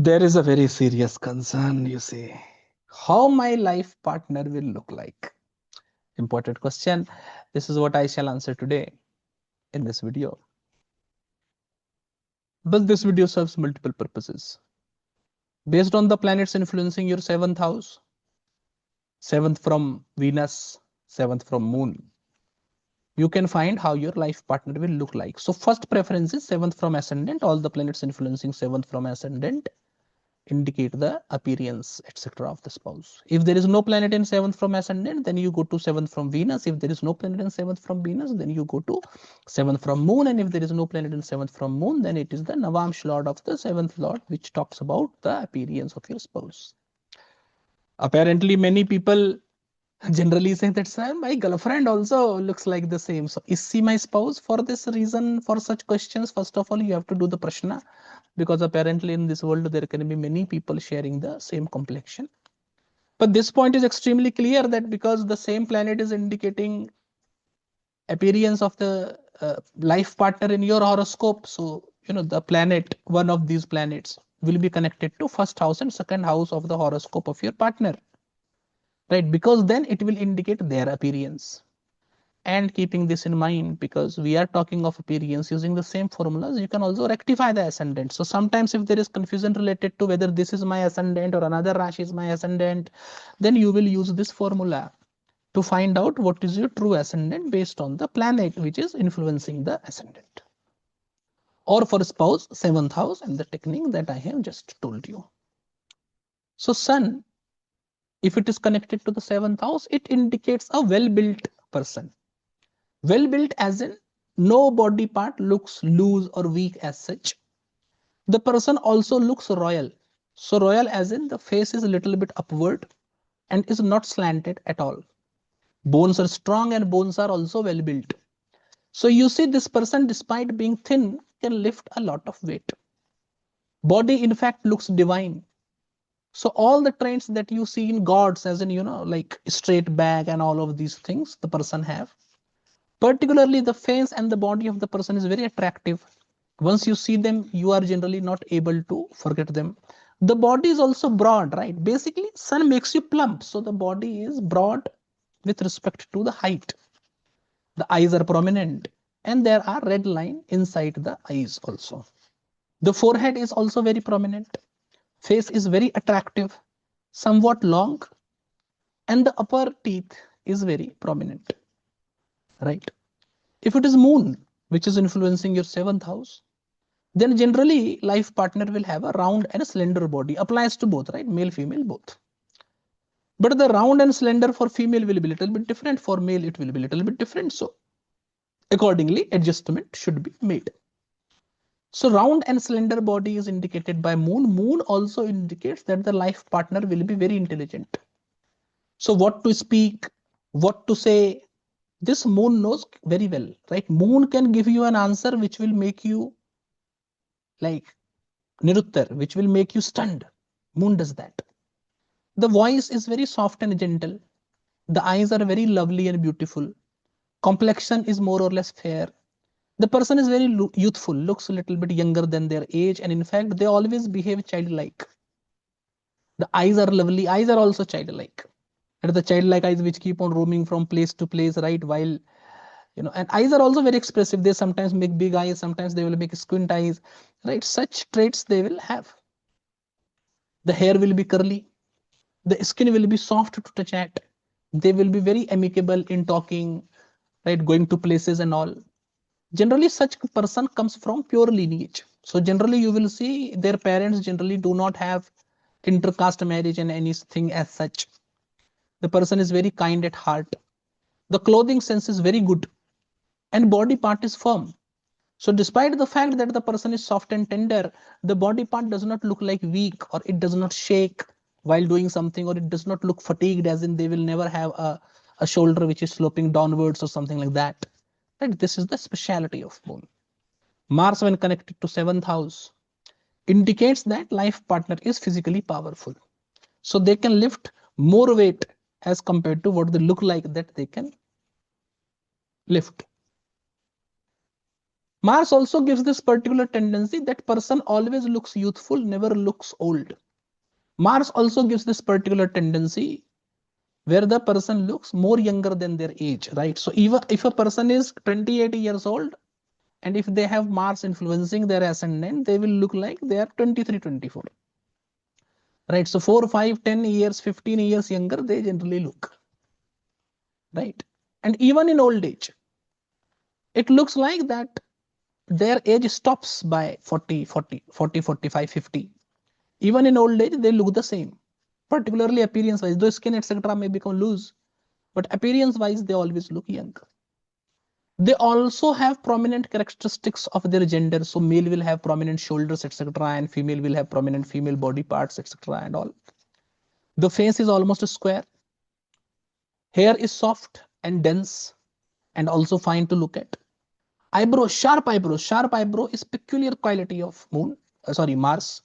There is a very serious concern, you see. How my life partner will look like? Important question. This is what I shall answer today in this video. But this video serves multiple purposes. Based on the planets influencing your seventh house, seventh from Venus, seventh from Moon, you can find how your life partner will look like. So first preference is seventh from Ascendant. All the planets influencing seventh from Ascendant indicate the appearance, etc. of the spouse. If there is no planet in seventh from Ascendant, then you go to seventh from Venus. If there is no planet in seventh from Venus, then you go to seventh from Moon. And if there is no planet in seventh from Moon, then it is the Navamsh Lord of the seventh Lord, which talks about the appearance of your spouse. Apparently, many people generally say that, sir, my girlfriend also looks like the same. So is she my spouse? For this reason, for such questions, first of all, you have to do the prashna, because apparently in this world there can be many people sharing the same complexion. But this point is extremely clear, that because the same planet is indicating appearance of the life partner in your horoscope, so the planet, one of these planets, will be connected to first house and second house of the horoscope of your partner, right? Because then it will indicate their appearance. And keeping this in mind, because we are talking of appearance using the same formulas, you can also rectify the ascendant. So sometimes if there is confusion related to whether this is my ascendant or another Rashi is my ascendant, then you will use this formula to find out what is your true ascendant based on the planet which is influencing the ascendant. Or for spouse, seventh house, and the technique that I have just told you. So sun, if it is connected to the seventh house, it indicates a well-built person. Well-built as in no body part looks loose or weak as such. The person also looks royal. So royal as in the face is a little bit upward and is not slanted at all. Bones are strong and bones are also well built. So you see, this person, despite being thin, can lift a lot of weight. Body in fact looks divine. So all the traits that you see in gods, as in like straight back and all of these things the person have. Particularly the face and the body of the person is very attractive. Once you see them, you are generally not able to forget them. The body is also broad, right? Basically, sun makes you plump. So the body is broad with respect to the height. The eyes are prominent and there are red line inside the eyes also. The forehead is also very prominent. Face is very attractive, somewhat long, and the upper teeth is very prominent, right? If it is moon, which is influencing your seventh house, then generally life partner will have a round and a slender body. Applies to both, right? Male, female, both. But the round and slender for female will be a little bit different. For male, it will be a little bit different. So accordingly, adjustment should be made. So round and slender body is indicated by moon. Moon also indicates that the life partner will be very intelligent. So what to speak, what to say, this moon knows very well, right? Moon can give you an answer which will make you like Niruttar, which will make you stunned. Moon does that. The voice is very soft and gentle. The eyes are very lovely and beautiful. Complexion is more or less fair. The person is very youthful, looks a little bit younger than their age, and in fact, they always behave childlike. The eyes are lovely. Eyes are also childlike. And the childlike eyes which keep on roaming from place to place, right? While and eyes are also very expressive. They sometimes make big eyes, sometimes they will make squint eyes, right? Such traits they will have. The hair will be curly. The skin will be soft to touch at. They will be very amicable in talking, right? Going to places and all. Generally, such person comes from pure lineage. So generally, you will see their parents generally do not have intercaste marriage and anything as such. The person is very kind at heart. The clothing sense is very good, and body part is firm. So despite the fact that the person is soft and tender, the body part does not look like weak, or it does not shake while doing something, or it does not look fatigued, as in they will never have a shoulder which is sloping downwards or something like that. Right? This is the speciality of moon. Mars, when connected to seventh house, indicates that life partner is physically powerful. So they can lift more weight as compared to what they look like that they can lift. Mars also gives this particular tendency that person always looks youthful, never looks old. Mars also gives this particular tendency where the person looks more younger than their age, right? So even if a person is 28 years old, and if they have Mars influencing their ascendant, they will look like they are 23, 24. Right? So 4, 5, 10 years, 15 years younger, they generally look. Right? And even in old age, it looks like that their age stops by 40, 40, 40, 45, 50. Even in old age, they look the same, particularly appearance wise. Though skin, etc., may become loose, but appearance wise, they always look young. They also have prominent characteristics of their gender. So male will have prominent shoulders, etc., and female will have prominent female body parts, etc., and all. The face is almost a square. Hair is soft and dense and also fine to look at. Eyebrows, sharp eyebrows. Sharp eyebrow is peculiar quality of Mars.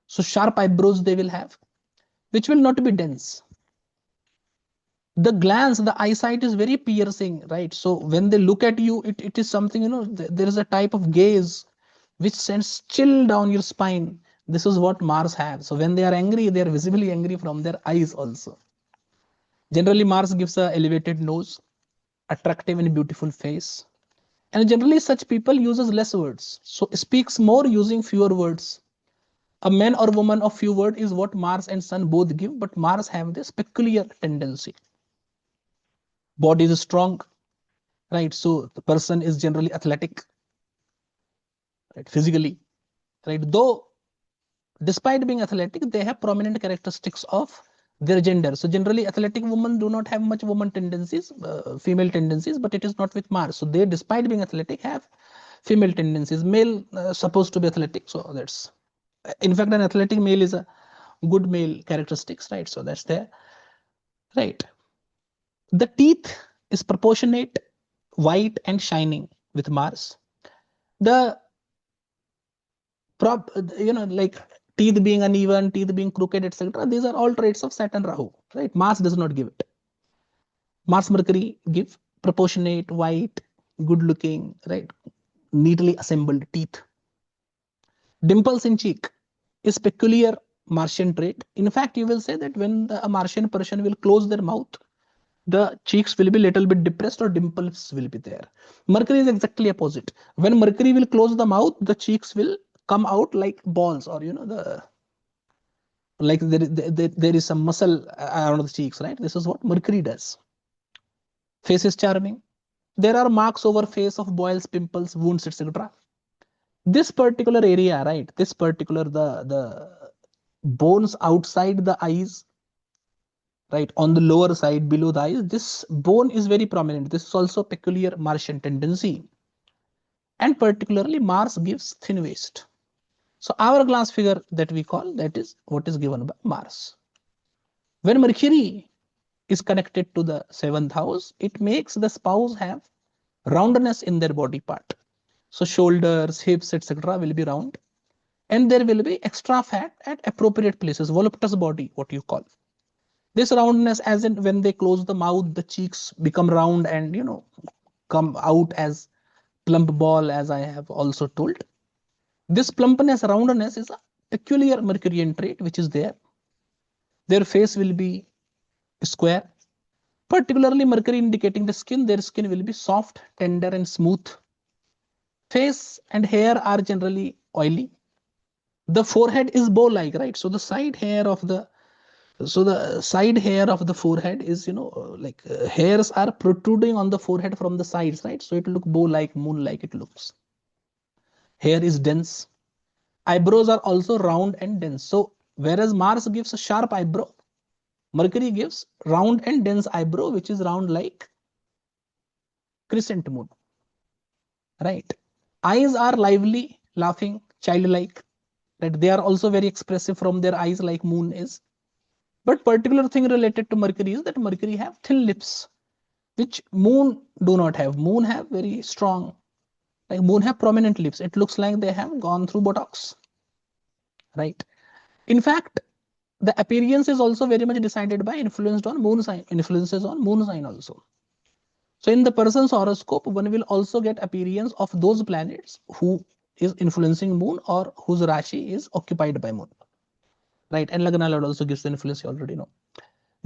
So sharp eyebrows they will have, which will not be dense. The glance, the eyesight is very piercing, right? So when they look at you, it is something, there is a type of gaze which sends chill down your spine. This is what Mars have. So when they are angry, they are visibly angry from their eyes also. Generally, Mars gives a elevated nose, attractive and beautiful face. And generally, such people uses less words. So speaks more using fewer words. A man or woman of few words is what Mars and Sun both give, but Mars have this peculiar tendency. Body is strong, right? So the person is generally athletic, right? Physically, right? Though despite being athletic, they have prominent characteristics of their gender. So generally, athletic women do not have much woman tendencies, female tendencies, but it is not with Mars. So they, despite being athletic, have female tendencies. Male supposed to be athletic, so that's, in fact, an athletic male is a good male characteristics, right? So that's there, right? The teeth is proportionate, white and shining with Mars. The like teeth being uneven, teeth being crooked, etc. These are all traits of Saturn Rahu, right? Mars does not give it. Mars Mercury give proportionate, white, good looking, right? Neatly assembled teeth. Dimples in cheek is peculiar Martian trait. In fact, you will say that when a Martian person will close their mouth, the cheeks will be little bit depressed or dimples will be there. Mercury is exactly opposite. When Mercury will close the mouth, the cheeks will come out like balls, or like there is some muscle around the cheeks, right? This is what Mercury does. Face is charming. There are marks over face of boils, pimples, wounds, etc. This particular area, right? This particular the bones outside the eyes, right, on the lower side below the eyes, this bone is very prominent. This is also peculiar Martian tendency. And particularly Mars gives thin waist. So hourglass figure that we call, that is what is given by Mars. When Mercury is connected to the 7th house, it makes the spouse have roundness in their body part. So shoulders, hips, etc. will be round. And there will be extra fat at appropriate places, voluptuous body, what you call. This roundness, as in when they close the mouth, the cheeks become round and, come out as plump ball, as I have also told. This plumpness, roundness is a peculiar Mercurian trait which is there. Their face will be square. Particularly Mercury indicating the skin, their skin will be soft, tender and smooth. Face and hair are generally oily. The forehead is bow-like, right? So the side hair of the forehead is, hairs are protruding on the forehead from the sides, right? So it look bow-like, moon-like it looks. Hair is dense. Eyebrows are also round and dense. So whereas Mars gives a sharp eyebrow, Mercury gives round and dense eyebrow, which is round like crescent moon, right? Eyes are lively, laughing, childlike, right? They are also very expressive from their eyes, like moon is. But particular thing related to Mercury is that Mercury have thin lips, which moon do not have. Moon have very strong, like moon have prominent lips. It looks like they have gone through Botox, right? In fact, the appearance is also very much decided by influences on moon sign also. So in the person's horoscope, one will also get appearance of those planets who is influencing moon or whose Rashi is occupied by moon. Right, and Lagna Lord also gives the influence, you already know.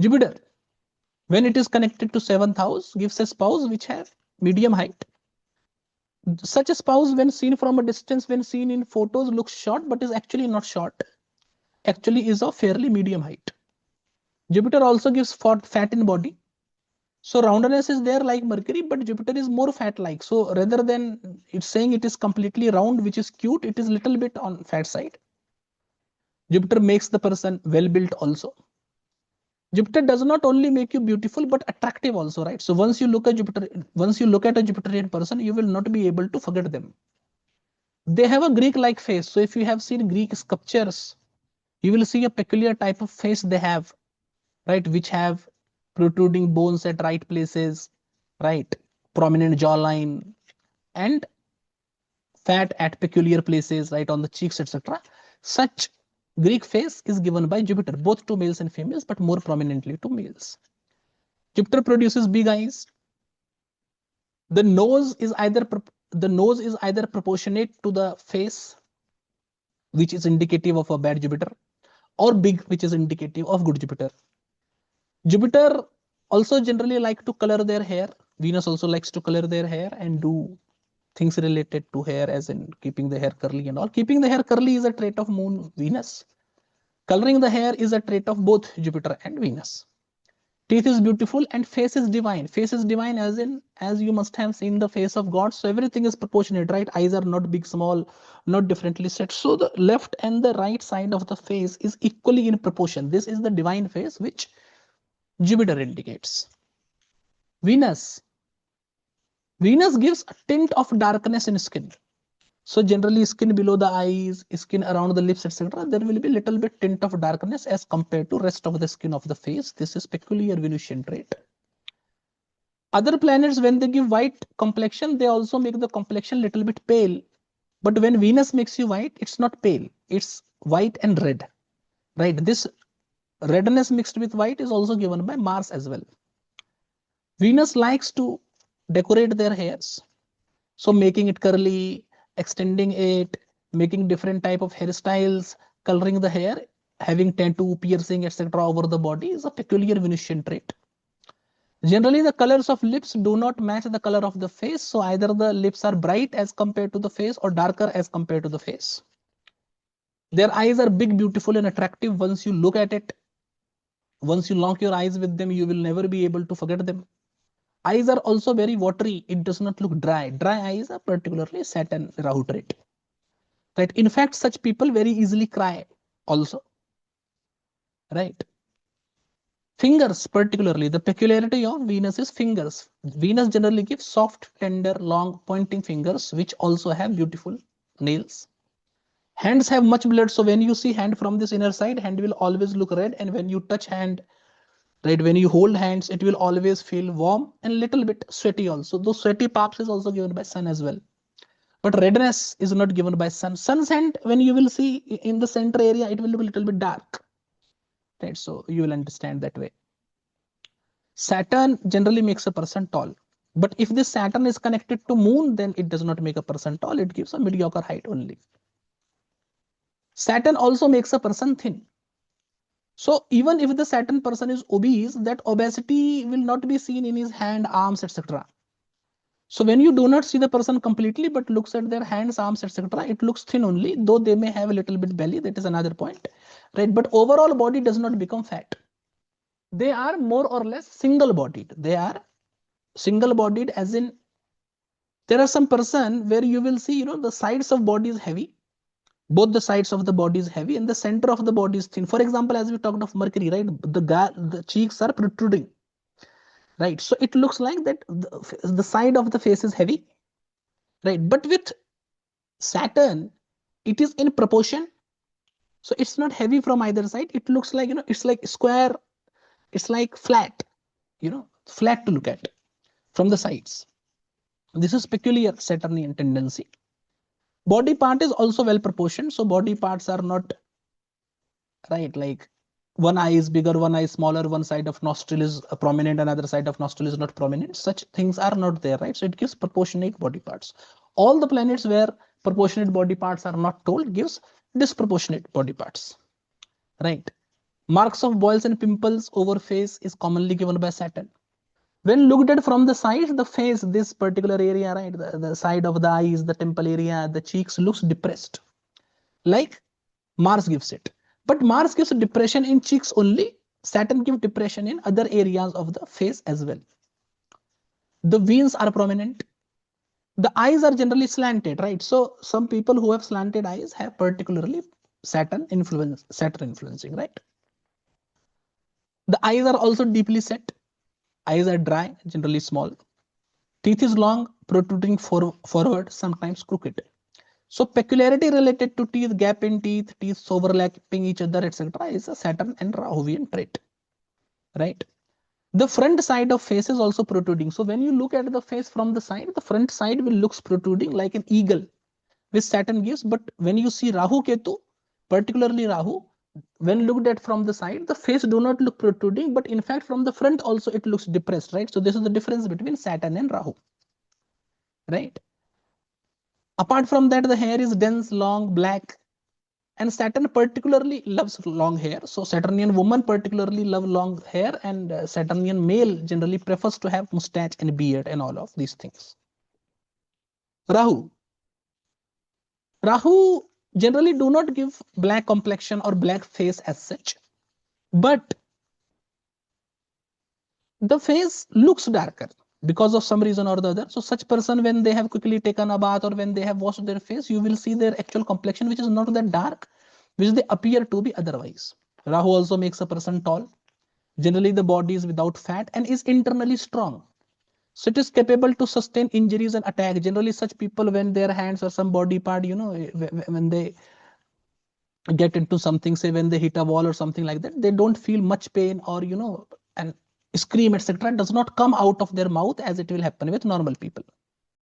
Jupiter, when it is connected to 7th house, gives a spouse which have medium height. Such a spouse, when seen from a distance, when seen in photos, looks short, but is actually not short. Actually is of fairly medium height. Jupiter also gives fat in body. So roundness is there like Mercury, but Jupiter is more fat-like. So rather than it's saying it is completely round, which is cute, it is little bit on fat side. Jupiter makes the person well-built also. Jupiter does not only make you beautiful, but attractive also, right? So once you look at Jupiter, once you look at a Jupiterian person, you will not be able to forget them. They have a Greek-like face. So if you have seen Greek sculptures, you will see a peculiar type of face they have, right? Which have protruding bones at right places, right? Prominent jawline and fat at peculiar places, right? On the cheeks, etc. Such Greek face is given by Jupiter, both to males and females, but more prominently to males. Jupiter produces big eyes. The nose is either proportionate to the face, which is indicative of a bad Jupiter, or big, which is indicative of good Jupiter. Jupiter also generally like to color their hair. Venus also likes to color their hair and do things related to hair, as in keeping the hair curly and all. Keeping the hair curly is a trait of Moon, Venus. Coloring the hair is a trait of both Jupiter and Venus. Teeth is beautiful and face is divine. Face is divine as in, as you must have seen the face of God. So everything is proportionate, right? Eyes are not big, small, not differently set. So the left and the right side of the face is equally in proportion. This is the divine face which Jupiter indicates. Venus. Venus gives a tint of darkness in skin. So generally skin below the eyes, skin around the lips, etc. There will be little bit tint of darkness as compared to rest of the skin of the face. This is peculiar Venusian trait. Other planets, when they give white complexion, they also make the complexion little bit pale. But when Venus makes you white, it's not pale. It's white and red, right? This redness mixed with white is also given by Mars as well. Venus likes to decorate their hairs. So making it curly, extending it, making different type of hairstyles, coloring the hair, having tattoo, piercing, etc. over the body is a peculiar Venusian trait. Generally, the colors of lips do not match the color of the face. So either the lips are bright as compared to the face or darker as compared to the face. Their eyes are big, beautiful, and attractive. Once you look at it, once you lock your eyes with them, you will never be able to forget them. Eyes are also very watery. It does not look dry. Dry eyes are particularly Saturn Rahu trait. Right? In fact, such people very easily cry also. Right? Fingers, particularly, the peculiarity of Venus is fingers. Venus generally gives soft, tender, long, pointing fingers, which also have beautiful nails. Hands have much blood. So when you see hand from this inner side, hand will always look red. And when you touch hand, right, when you hold hands, it will always feel warm and little bit sweaty also. Those sweaty palms is also given by sun as well. But redness is not given by sun. Sun's hand, when you will see in the center area, it will look a little bit dark. Right, so you will understand that way. Saturn generally makes a person tall. But if this Saturn is connected to moon, then it does not make a person tall. It gives a mediocre height only. Saturn also makes a person thin. So even if the Saturn person is obese, that obesity will not be seen in his hand, arms, etc. So when you do not see the person completely, but looks at their hands, arms, etc., it looks thin only, though they may have a little bit belly. That is another point, right? But overall body does not become fat. They are more or less single-bodied. They are single-bodied as in, there are some person where you will see, the sides of body is heavy. Both the sides of the body is heavy and the center of the body is thin. For example, as we talked of Mercury, right? The cheeks are protruding. Right, so it looks like that the side of the face is heavy, right? But with Saturn, it is in proportion. So it's not heavy from either side. It looks like, it's like square. It's like flat, flat to look at from the sides. This is peculiar Saturnian tendency. Body part is also well proportioned. So body parts are not, right, like one eye is bigger, one eye is smaller, one side of nostril is prominent, another side of nostril is not prominent. Such things are not there, right? So it gives proportionate body parts. All the planets where proportionate body parts are not told gives disproportionate body parts, right? Marks of boils and pimples over face is commonly given by Saturn. When looked at from the side, the face, this particular area, right, the side of the eyes, the temple area, the cheeks looks depressed, like Mars gives it. But Mars gives depression in cheeks only. Saturn gives depression in other areas of the face as well. The veins are prominent. The eyes are generally slanted, right? So some people who have slanted eyes have particularly Saturn influencing, right? The eyes are also deeply set. Eyes are dry, generally small. Teeth is long, protruding forward, sometimes crooked. So peculiarity related to teeth, gap in teeth, teeth overlapping each other, etc. is a Saturn and Rahuvian trait, right? The front side of face is also protruding. So when you look at the face from the side, the front side will looks protruding like an eagle, which Saturn gives. But when you see Rahu Ketu, particularly Rahu, when looked at from the side, the face do not look protruding, but in fact from the front also it looks depressed, right? So this is the difference between Saturn and Rahu, right? Apart from that, the hair is dense, long, black, and Saturn particularly loves long hair. So Saturnian woman particularly love long hair, and Saturnian male generally prefers to have mustache and beard and all of these things. Rahu generally do not give black complexion or black face as such, but the face looks darker because of some reason or the other. So such person, when they have quickly taken a bath or when they have washed their face, you will see their actual complexion, which is not that dark, which they appear to be otherwise. Rahu also makes a person tall. Generally, the body is without fat and is internally strong. So it is capable to sustain injuries and attack. Generally, such people, when their hands or some body part, when they get into something, say when they hit a wall or something like that, they don't feel much pain or, and scream, etc. does not come out of their mouth as it will happen with normal people,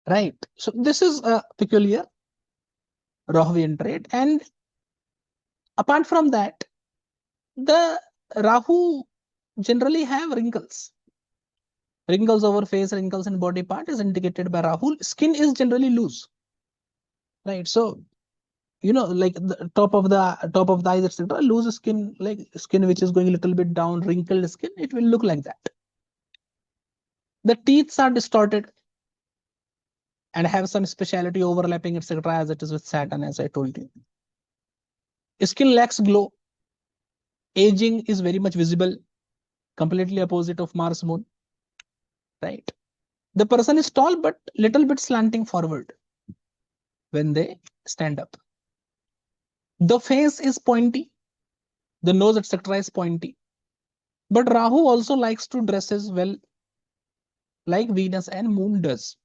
right? So this is a peculiar Rahuvian trait. And apart from that, the Rahu generally have wrinkles. Wrinkles over face, wrinkles in body part is indicated by Rahu. Skin is generally loose, right? So, like the top of the eyes, etc. Loose skin, like skin which is going a little bit down, wrinkled skin, it will look like that. The teeth are distorted and have some speciality overlapping, etc. as it is with Saturn, as I told you. Skin lacks glow. Aging is very much visible, completely opposite of Mars Moon, right? The person is tall but little bit slanting forward when they stand up. The face is pointy, the nose, etc. is pointy. But Rahu also likes to dress as well, like Venus and Moon does.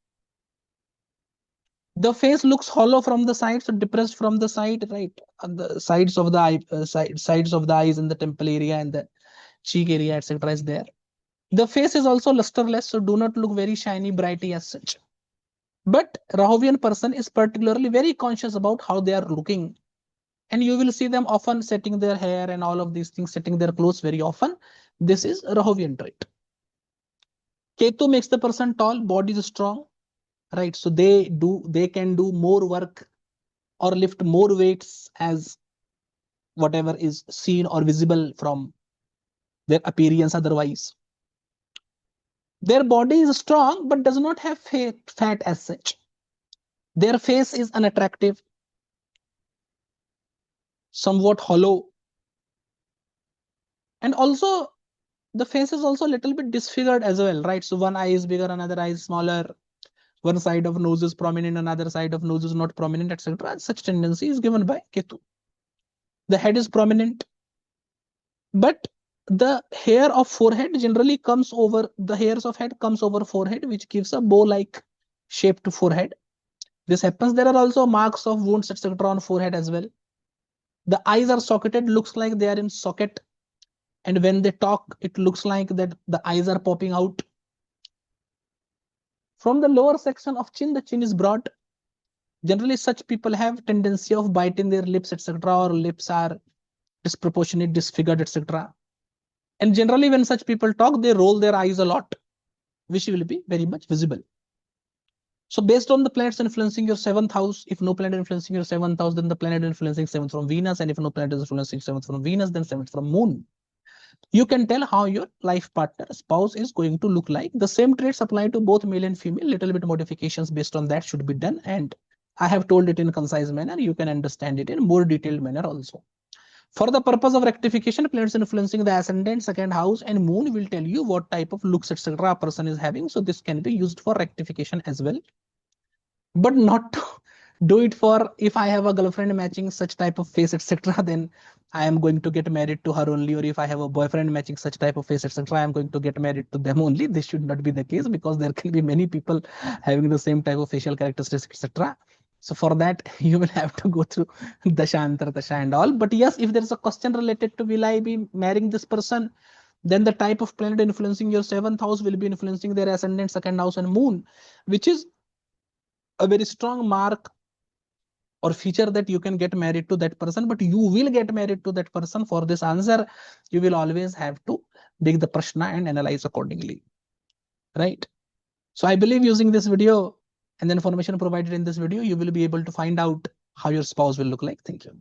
The face looks hollow from the sides, so depressed from the side, right? On the sides of the eye, sides of the eyes in the temple area and the cheek area, etc. is there. The face is also lusterless, so do not look very shiny, brighty as such. But Rahuvian person is particularly very conscious about how they are looking. And you will see them often setting their hair and all of these things, setting their clothes very often. This is Rahuvian trait. Ketu makes the person tall, body is strong, right? So they can do more work or lift more weights as whatever is seen or visible from their appearance otherwise. Their body is strong but does not have fat as such. Their face is unattractive, somewhat hollow, and also the face is also a little bit disfigured as well, right? So one eye is bigger, another eye is smaller, one side of nose is prominent, another side of nose is not prominent, etc. Such tendency is given by Ketu. The head is prominent, but the hair of forehead generally comes over, the hairs of head comes over forehead, which gives a bow-like shape to forehead. This happens. There are also marks of wounds, etc. on forehead as well. The eyes are socketed, looks like they are in socket. And when they talk, it looks like that the eyes are popping out. From the lower section of chin, the chin is broad. Generally, such people have tendency of biting their lips, etc. or lips are disproportionate, disfigured, etc. And generally, when such people talk, they roll their eyes a lot, which will be very much visible. So based on the planets influencing your seventh house, if no planet influencing your seventh house, then the planet influencing seventh from Venus. And if no planet is influencing seventh from Venus, then seventh from Moon. You can tell how your life partner, spouse is going to look like. The same traits apply to both male and female. Little bit modifications based on that should be done. And I have told it in a concise manner. You can understand it in more detailed manner also. For the purpose of rectification, planets influencing the ascendant, second house, and moon will tell you what type of looks, etc. a person is having. So this can be used for rectification as well, but not to do it for if I have a girlfriend matching such type of face, etc. Then I am going to get married to her only, or if I have a boyfriend matching such type of face, etc. I am going to get married to them only. This should not be the case, because there can be many people having the same type of facial characteristics, etc. So for that, you will have to go through Dasha, Antar, Dasha and all. But yes, if there is a question related to will I be marrying this person, then the type of planet influencing your seventh house will be influencing their ascendant, second house, and moon, which is a very strong mark or feature that you can get married to that person. But you will get married to that person. For this answer, you will always have to dig the prashna and analyze accordingly, right? So I believe using this video and the information provided in this video, you will be able to find out how your spouse will look like. Thank you.